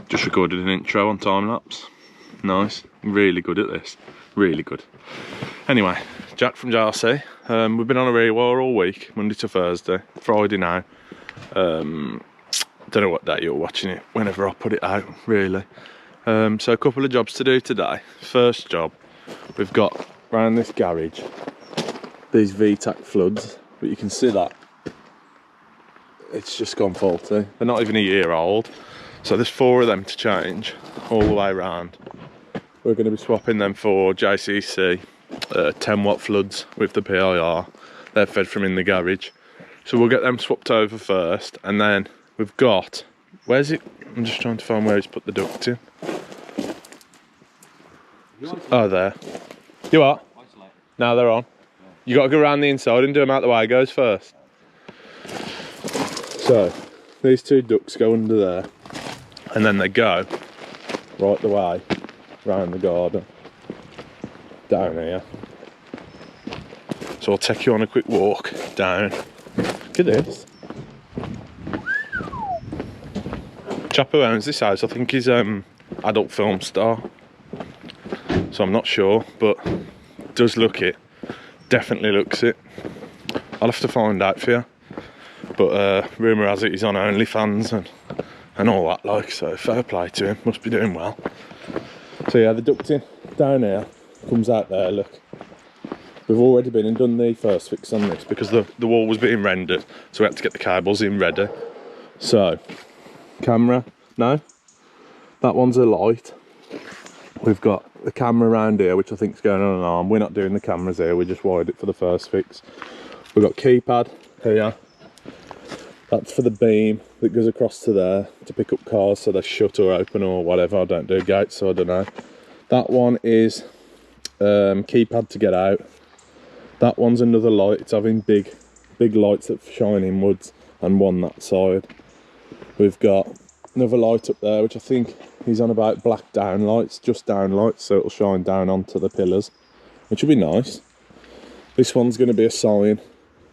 Just recorded an intro on time lapse. Nice, really good at this, really good. Anyway, Jack from JRC. We've been on a rewire all week, Monday to Thursday, Friday now. Don't know what day you're watching it, whenever I put it out, really. So a couple of jobs to do today. First job, we've got around this garage, these VTAC floods, but you can see that it's just gone faulty. They're not even a year old. So there's 4 of them to change all the way around. We're going to be swapping them for JCC 10 watt floods with the PIR. They're fed from in the garage. So we'll get them swapped over first, and then we've got, where's it? I'm just trying to find where he's put the duct in. Oh, there. You are? Now they're on. You got to go around the inside and do them out the way goes first. So these 2 ducts go under there, and then they go right the way round the garden down here. So I'll take you on a quick walk down. Look at this. Chap who owns this house, I think he's adult film star, so I'm not sure, but does look it. Definitely looks it. I'll have to find out for you. But rumour has it he's on OnlyFans and all that, like, so fair play to him, must be doing well. So yeah, the ducting down here comes out there, look. We've already been and done the first fix on this because the wall was being rendered, so we had to get the cables in ready. So, camera, no, that one's a light. We've got the camera around here, which I think is going on an arm. We're not doing the cameras here, we just wired it for the first fix. We've got keypad here. That's for the beam that goes across to there to pick up cars so they're shut or open or whatever. I don't do gates, so I don't know. That one is keypad to get out. That one's another light. It's having big lights that shine inwards, and one that side. We've got another light up there, which I think is on about black down lights, just down lights, so it'll shine down onto the pillars, which will be nice. This one's going to be a sign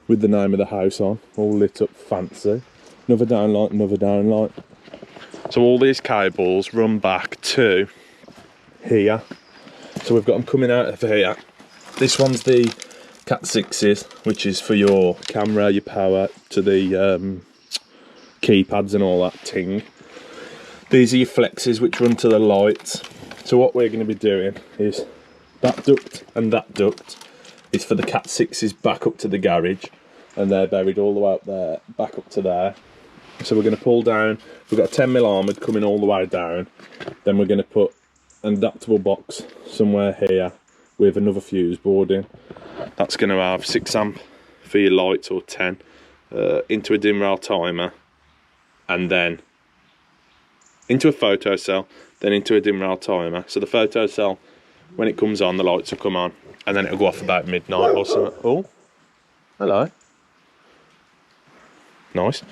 with the name of the house on, all lit up fancy. Another downlight, another downlight. So all these cables run back to here. So we've got them coming out of here. This one's the Cat 6s, which is for your camera, your power, to the keypads and all that ting. These are your flexes, which run to the lights. So what we're going to be doing is that duct and that duct is for the Cat 6s back up to the garage, and they're buried all the way up there, back up to there. So we're going to pull down, we've got a 10mm armoured coming all the way down, then we're going to put an adaptable box somewhere here with another fuse board in. That's going to have 6 amp for your lights, or 10, into a dim rail timer, and then into a photo cell, then into a dim rail timer. So the photo cell, when it comes on, the lights will come on, and then it'll go off about midnight or something. Oh, hello. Nice.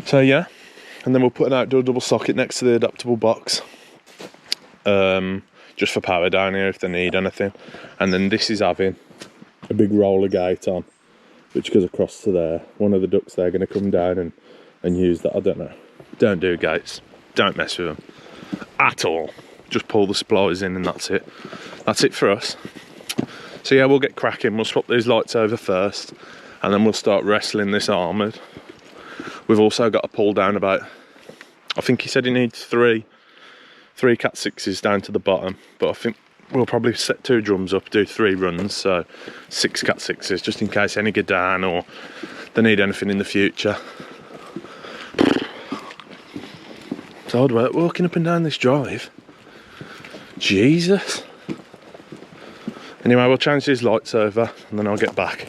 So yeah, and then we'll put an outdoor double socket next to the adaptable box, just for power down here if they need anything. And then this is having a big roller gate on, which goes across to there. One of the ducts they're going to come down and use that. I don't know. Don't do gates. Don't mess with them at all. Just pull the supplies in and that's it. That's it for us. So yeah, we'll get cracking. We'll swap these lights over first, and then we'll start wrestling this armoured. We've also got to pull down about, I think he said he needs three Cat 6s down to the bottom, but I think we'll probably set 2 drums up, do 3 runs, so 6 Cat 6s, just in case any go down or they need anything in the future. It's hard work walking up and down this drive. Jesus. Anyway, we'll change these lights over and then I'll get back.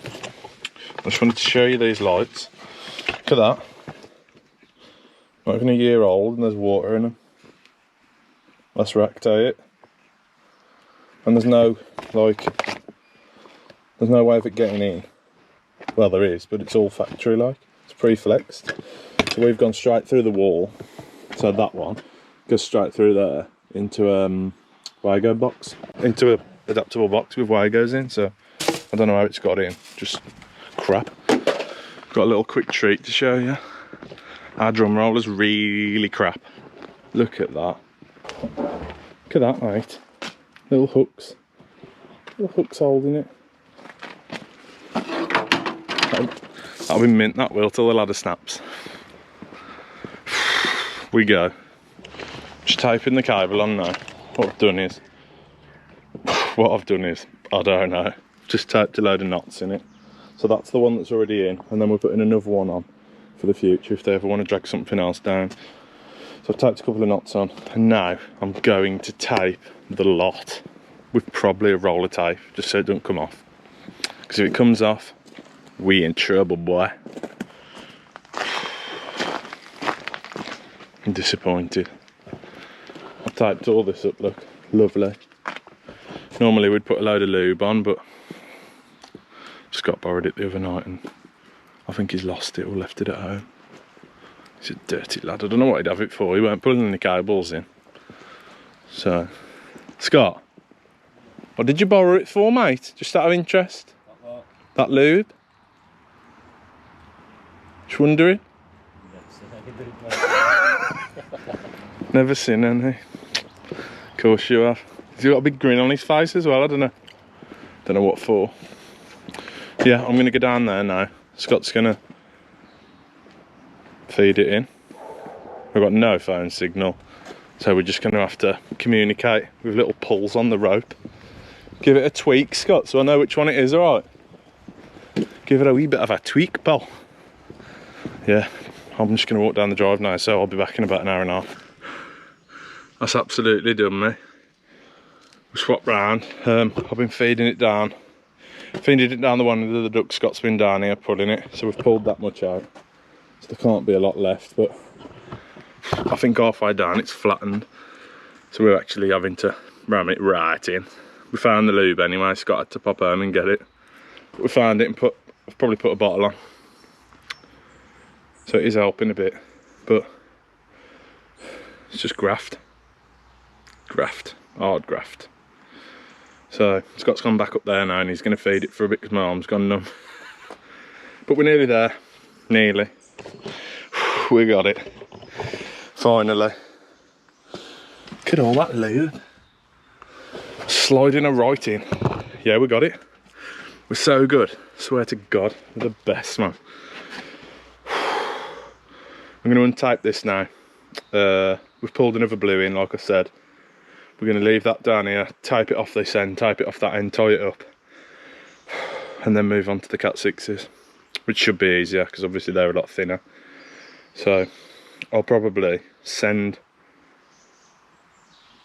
I just wanted to show you these lights. Look at that. Not even a year old and there's water in them. That's Ractate. And there's no, like, there's no way of it getting in. Well, there is, but it's all factory like. It's pre-flexed. So we've gone straight through the wall. So that one goes straight through there into Wago box, into a adaptable box with Wagos in. So I don't know how it's got in, just crap. Got a little quick treat to show you. Our drum roller's really crap. Look at that. Look at that, mate. Little hooks. Little hooks holding it. That'll be mint, that will, till the ladder snaps. We go. Just typing the cable on now. What I've done is, I don't know. Just taped a load of knots in it. So that's the one that's already in, and then we're putting another one on for the future if they ever want to drag something else down. So I've taped a couple of knots on, and now I'm going to tape the lot with probably a roller tape, just so it doesn't come off. Because if it comes off, we in trouble, boy. I'm disappointed. I've typed all this up, look, lovely. Normally we'd put a load of lube on, but Scott borrowed it the other night and I think he's lost it or left it at home. He's a dirty lad. I don't know what he'd have it for. He weren't pulling any cables in. So, Scott, what did you borrow it for, mate? Just out of interest? What? That lube? Just wondering? Never seen any. Of course you have. He's got a big grin on his face as well, I don't know. Don't know what for. Yeah, I'm gonna go down there now. Scott's gonna feed it in. We've got no phone signal, so we're just gonna have to communicate with little pulls on the rope. Give it a tweak, Scott, so I know which one it is, alright? Give it a wee bit of a tweak, pal. Yeah, I'm just gonna walk down the drive now, so I'll be back in about an hour and a half. That's absolutely done me. We swapped round. I've been feeding it down. Feeding it down the one of the duck. Scott's been down here pulling it, so we've pulled that much out. So there can't be a lot left, but I think halfway down it's flattened. So we're actually having to ram it right in. We found the lube anyway, Scott had to pop home and get it. But we found it and I've probably put a bottle on. So it is helping a bit, but it's just graft. Graft, hard graft. So Scott's gone back up there now and he's going to feed it for a bit because my arm's gone numb. But we're nearly there, nearly. We got it, finally. Look at all that lube. Sliding a right in. Yeah, we got it. We're so good, swear to God, we're the best, man. I'm going to untape this now. We've pulled another blue in, like I said. We're going to leave that down here, tape it off this end, tape it off that end, tie it up, and then move on to the Cat 6s, which should be easier because obviously they're a lot thinner. So I'll probably send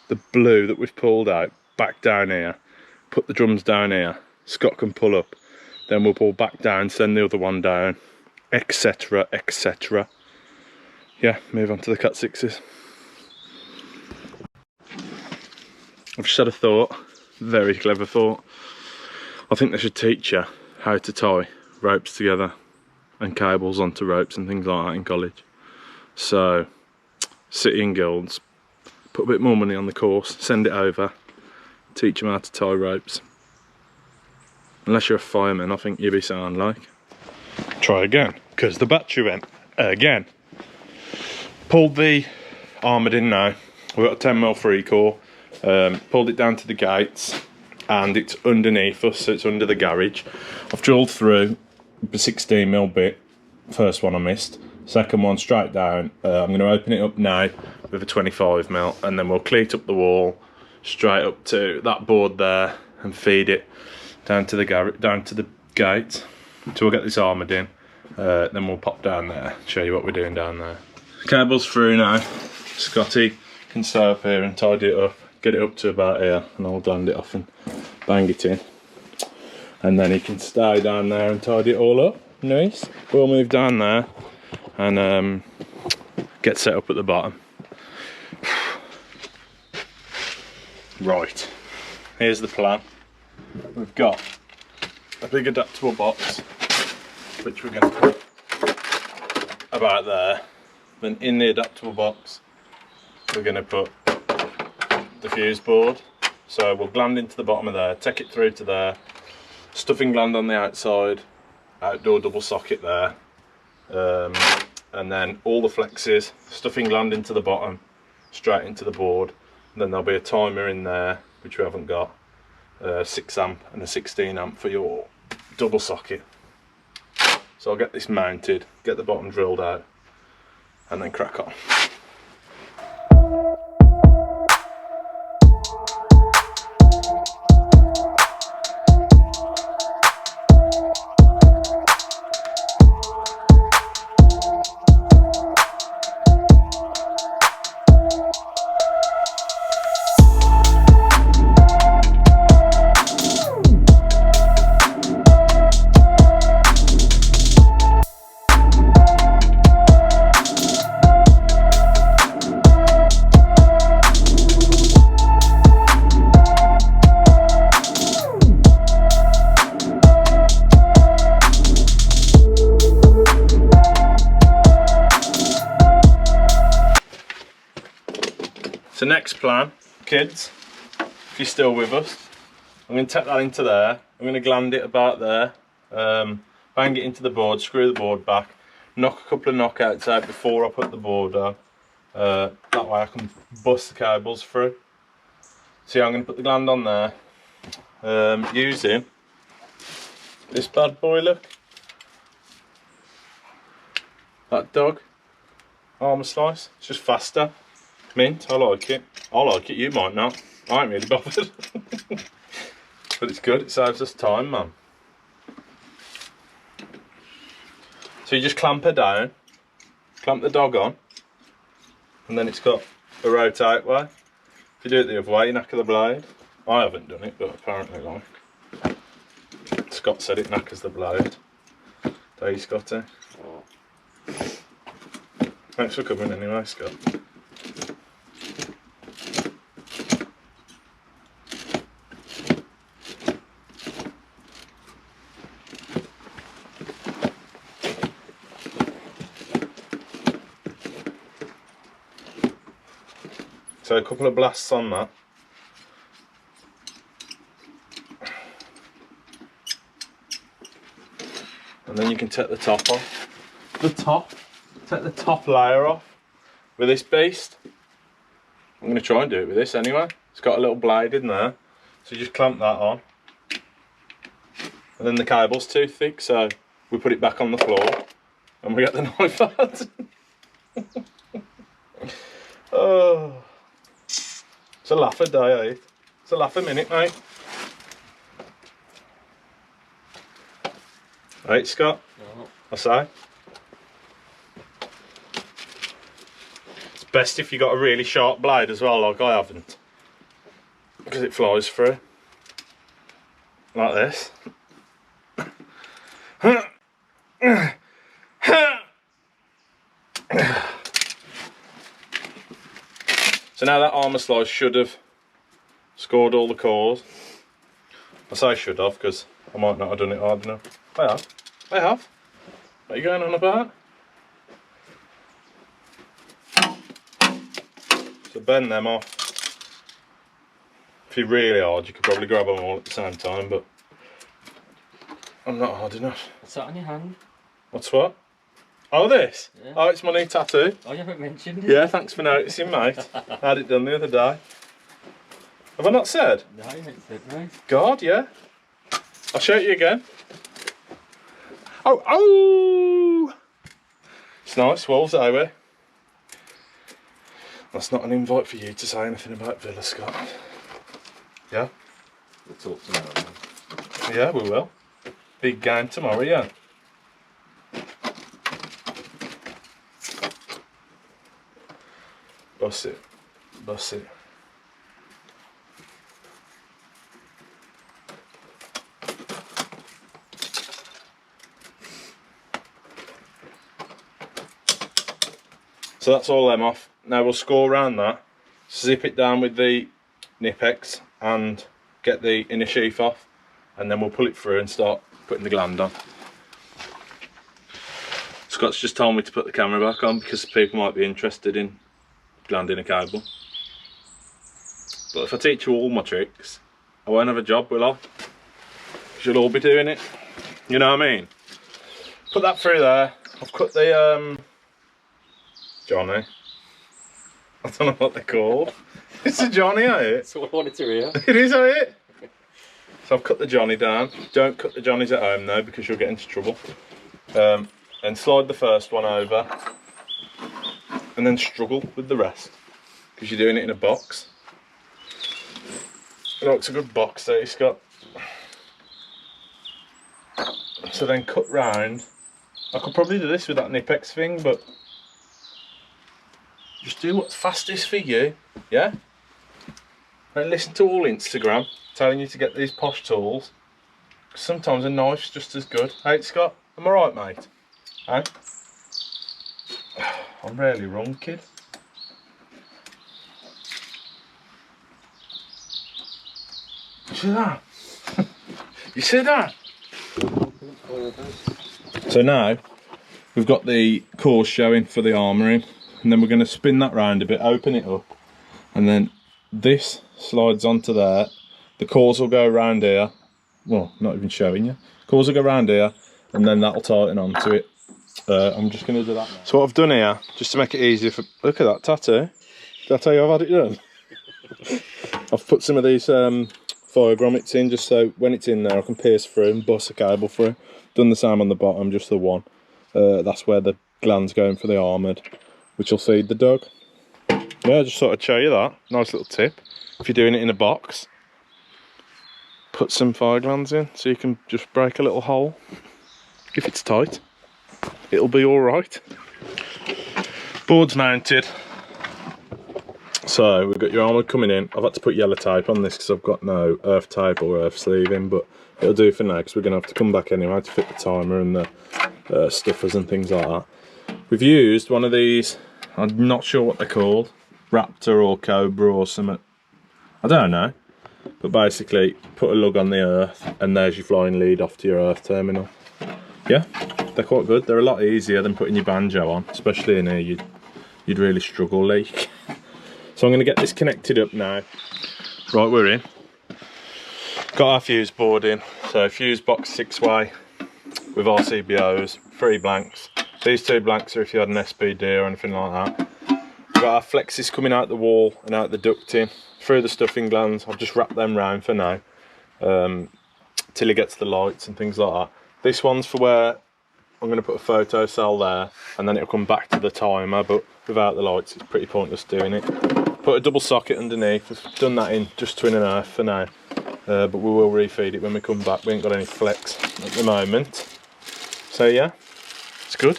the blue that we've pulled out back down here, put the drums down here, Scott can pull up, then we'll pull back down, send the other one down, etc, etc. Yeah, move on to the Cat 6s. I've just had a thought, very clever thought. I think they should teach you how to tie ropes together and cables onto ropes and things like that in college. So, City and Guilds, put a bit more money on the course, send it over, teach them how to tie ropes. Unless you're a fireman, I think you'd be sound like. Try again, because the battery went again. Pulled the armoured in now. We've got a 10mm 3 core. Pulled it down to the gates and it's underneath us, so it's under the garage. I've drilled through the 16mm bit, first one I missed, second one straight down. I'm going to open it up now with a 25mm and then we'll cleat up the wall straight up to that board there and feed it down to the garage, down to the gate. So we'll get this armoured in, then we'll pop down there, show you what we're doing down there. Cable's through now. Scotty can stay up here and tidy it up, get it up to about here, and I'll land it off and bang it in. And then he can stay down there and tidy it all up. Nice. We'll move down there and get set up at the bottom. Right, here's the plan. We've got a big adaptable box, which we're going to put about there. Then in the adaptable box, we're going to put the fuse board. So we'll gland into the bottom of there, take it through to there, stuffing gland on the outside, outdoor double socket there, and then all the flexes, stuffing gland into the bottom, straight into the board. And then there'll be a timer in there, which we haven't got, 6 amp and a 16 amp for your double socket. So I'll get this mounted, get the bottom drilled out, and then crack on. So next plan, kids, if you're still with us, I'm going to take that into there. I'm going to gland it about there, bang it into the board, screw the board back, knock a couple of knockouts out before I put the board on. That way I can bust the cables through. So yeah, I'm going to put the gland on there, using this bad boy, look. That dog armour slice, it's just faster. Mint, I like it. I like it, you might not. I ain't really bothered. But it's good, it saves us time, man. So you just clamp her down, clamp the dog on, and then it's got a rotate way. If you do it the other way, you knacker the blade. I haven't done it, but apparently like. Scott said it knackers the blade. There you, Scotty. Thanks for coming anyway, Scott. So a couple of blasts on that. And then you can take the top off. Take the top layer off with this beast. I'm going to try and do it with this anyway. It's got a little blade in there. So you just clamp that on. And then the cable's too thick, so we put it back on the floor and we get the knife out. Oh. It's a laugh a day, eh? It's a laugh a minute, mate. Right, Scott? No. I say. It's best if you got a really sharp blade as well, like I haven't. Because it flies through. Like this. So now that armour slice should have scored all the cores. I say should have because I might not have done it hard enough. I have. I have. What are you going on about? So bend them off. If you're really hard, you could probably grab them all at the same time, but I'm not hard enough. What's that on your hand? What's what? Oh, this? Yeah. Oh, it's my new tattoo. Oh, you haven't mentioned it? Yeah, thanks for noticing, mate. I had it done the other day. Have I not said? No, you haven't said, no. God, yeah. I'll show you again. Oh, oh! It's nice, Wolves Highway. That's not an invite for you to say anything about Villa, Scott. Yeah? We'll talk tomorrow then. Yeah, we will. Big game tomorrow, yeah. Bust it. Bust it. So that's all them off. Now we'll score around that, zip it down with the Nipex and get the inner sheath off, and then we'll pull it through and start putting the gland on. Scott's just told me to put the camera back on because people might be interested in glanding a cable. But if I teach you all my tricks, I won't have a job, will I? You'll all be doing it. You know what I mean? Put that through there. I've cut the Johnny. I don't know what they're called. It's a Johnny, ain't it? That's what I wanted to hear. It is, ain't it? So I've cut the Johnny down. Don't cut the Johnnies at home though, because you'll get into trouble. And slide the first one over, and then struggle with the rest, because you're doing it in a box. Oh, it's a good box there, Scott. So then cut round. I could probably do this with that Nipex thing, but just do what's fastest for you, yeah? Don't listen to all Instagram telling you to get these posh tools. Sometimes a knife's just as good. Hey, Scott, am I right, mate? Hey? I'm rarely wrong, kid. You see that? You see that? So now we've got the cores showing for the armouring, and then we're going to spin that round a bit, open it up, and then this slides onto there. The cores will go around here. Well, not even showing you. Cores will go around here, and then that'll tighten onto it. I'm just going to do that now. So what I've done here, just to make it easier for... Look at that tattoo. Did I tell you I've had it done? I've put some of these fire grommets in, just so when it's in there I can pierce through and bust a cable through. Done the same on the bottom, just the one. That's where the gland's going for the armoured, which will feed the dog. Yeah, I just thought I'd show you that. Nice little tip. If you're doing it in a box, put some fire glands in so you can just break a little hole. If it's tight, it'll be alright. Board's mounted. So we've got your armoured coming in. I've had to put yellow tape on this because I've got no earth tape or earth sleeving, but it'll do for now because we're going to have to come back anyway to fit the timer and the stuffers and things like that. We've used one of these, I'm not sure what they're called, Raptor or Cobra or something. I don't know. But basically, put a lug on the earth and there's your flying lead off to your earth terminal. Yeah, they're quite good. They're a lot easier than putting your banjo on, especially in here. You'd really struggle, like. So I'm going to get this connected up now. Right, we're in. Got our fuse board in. So fuse box 6-way with RCBOs, 3 blanks. These 2 blanks are if you had an SPD or anything like that. We've got our flexes coming out the wall and out the ducting. Through the stuffing glands, I've just wrapped them round for now. Till it gets the lights and things like that. This one's for where I'm going to put a photo cell there, and then it'll come back to the timer, but without the lights it's pretty pointless doing it. Put a double socket underneath. We've done that in just twin and a half for now, but we will refeed it when we come back. We ain't got any flex at the moment, so yeah, it's good.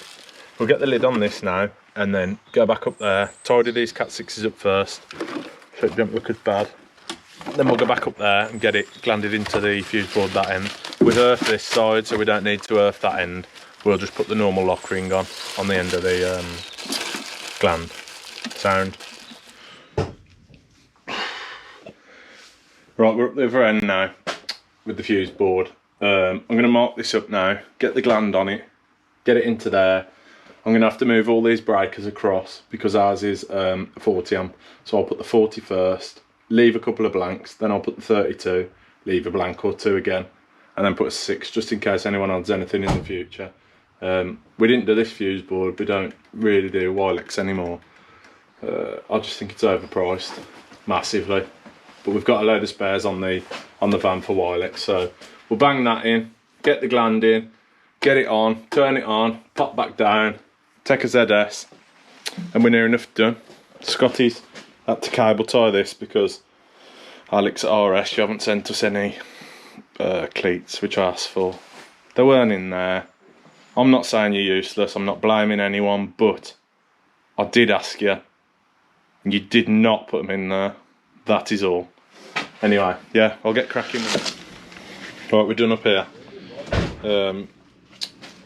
We'll get the lid on this now and then go back up there, tidy these Cat 6s up first so it don't look as bad. Then we'll go back up there and get it glanded into the fuse board that end. We've earthed this side so we don't need to earth that end. We'll just put the normal lock ring on the end of the gland. Sound. Right, we're at the other end now with the fuse board. I'm going to mark this up now, get the gland on it, get it into there. I'm going to have to move all these breakers across because ours is 40 amp. So I'll put the 40 first, leave a couple of blanks, then I'll put the 32, leave a blank or 2 again, and then put a 6 just in case anyone adds anything in the future. We didn't do this fuse board, we don't really do Wilex anymore. I just think it's overpriced massively. But we've got a load of spares on the van for Wilex, so we'll bang that in, get the gland in, get it on, turn it on, pop back down, take a ZS, and we're near enough done. Scotty's had to cable tie this because Alex at RS, you haven't sent us any cleats, which I asked for. They weren't in there. I'm not saying you're useless, I'm not blaming anyone, but I did ask you, and you did not put them in there. That is all. Anyway, yeah, I'll get cracking with it. Right, we're done up here.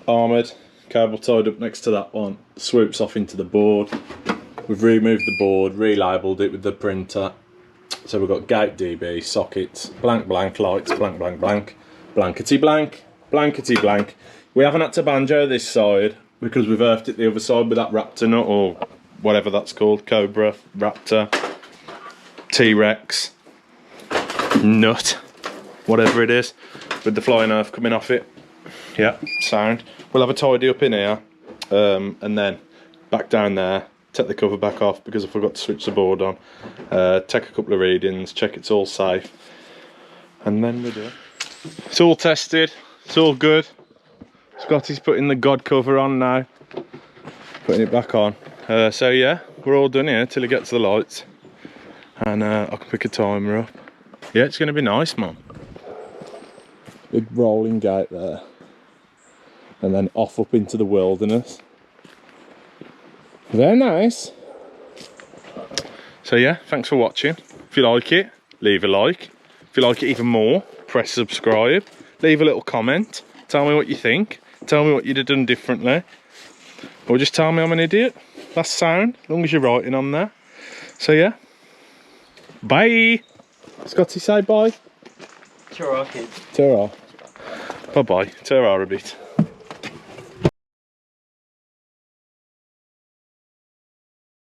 Armoured, cable tied up next to that one, swoops off into the board. We've removed the board, relabelled it with the printer. So we've got gate DB, sockets, blank blank lights, blank blank blank, blankety blank, blankety blank. We haven't had to banjo this side because we've earthed it the other side with that Raptor nut or whatever that's called, Cobra, Raptor, T-Rex, nut, whatever it is, with the flying earth coming off it. Yeah, sound. We'll have a tidy up in here and then back down there, take the cover back off because I forgot to switch the board on. Take a couple of readings, check it's all safe, and then we're done. It's all tested, it's all good. Scotty's putting the God cover on now, putting it back on. So yeah, we're all done here till it gets the lights, and I can pick a timer up. Yeah, it's going to be nice, man. Big rolling gate there, and then off up into the wilderness. Very nice. So yeah, thanks for watching. If you like it, leave a like. If you like it even more, press subscribe. Leave a little comment. Tell me what you think. Tell me what you'd have done differently. Or just tell me I'm an idiot. That's sound, as long as you're writing on there. So yeah. Bye. Scotty, say bye. Ta-ra, kids. Ta-ra. Bye-bye. Ta-ra a bit.